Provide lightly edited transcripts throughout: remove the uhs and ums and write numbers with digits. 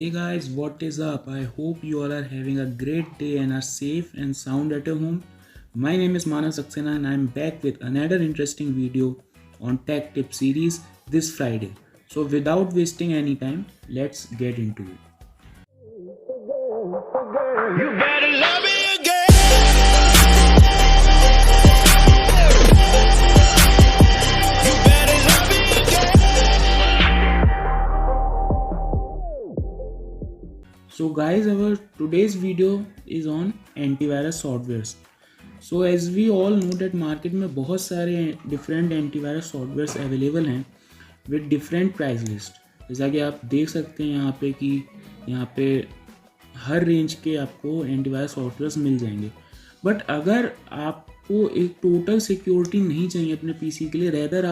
Hey guys, what is up? I hope you all are having a great day and are safe and sound at your home. My name is Manav Saxena and I'm back with another interesting video on Tech Tip series this Friday. So without wasting any time, let's get into it. You better love me again. You better love me again. So guys, our today's video is on antivirus softwares. So as we all know that market में बहुत सारे different antivirus softwares available हैं with different price list. जैसा कि आप देख सकते हैं यहाँ पे कि यहाँ पे हर रेंज के आपको एंटीवायरस सॉफ्टवेयर्स मिल जाएंगे। बट अगर आपको एक टोटल सिक्योरिटी नहीं चाहिए अपने पीसी के लिए, रेदर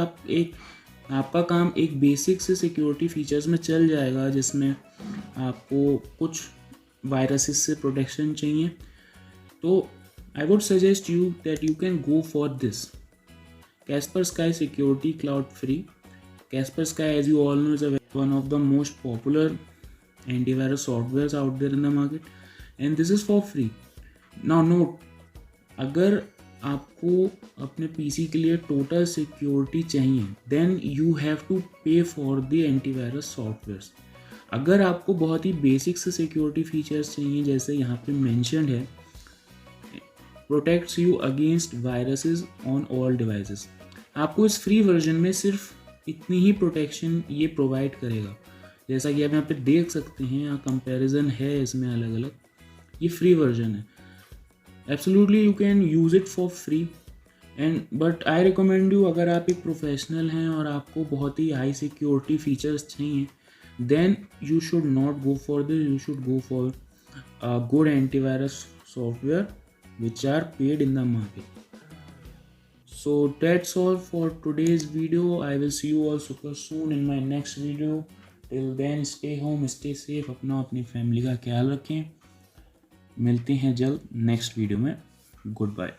आपका काम एक बेसिक से सिक्योरिटी फीचर्स में चल जाएगा जिसमें आपको कुछ वायरसेस से प्रोटेक्शन चाहिए, तो I would suggest you that you can go for this Kaspersky Security Cloud Free. Kaspersky, as you all know, is one of the most popular antivirus softwares out there in the market, and this is for free. Now note, अगर आपको अपने PC के लिए total security चाहिए, then you have to pay for the antivirus softwares. अगर आपको बहुत ही basic से सिक्योरिटी फीचर्स चाहिए, जैसे यहाँ पे मेंशन्ड है, protects you against viruses on all devices, आपको इस फ्री वर्जन में सिर्फ इतनी ही प्रोटेक्शन ये प्रोवाइड करेगा। जैसा कि आप यहाँ पे देख सकते हैं, यहाँ कंपैरिजन है इसमें अलग अलग, ये फ्री वर्जन है। Absolutely you can use it for free and but I recommend you, अगर आप एक प्रोफेशनल हैं और आपको बहुत ही हाई सिक्योरिटी फीचर्स चाहिए, then you should not go for this, you should go for a good antivirus software which are paid in the market. So that's all for today's video. I will see you all super soon in my next video. Till then, stay home, stay safe, अपनी family का ख्याल रखें। मिलते हैं जल्द next video में। Good bye.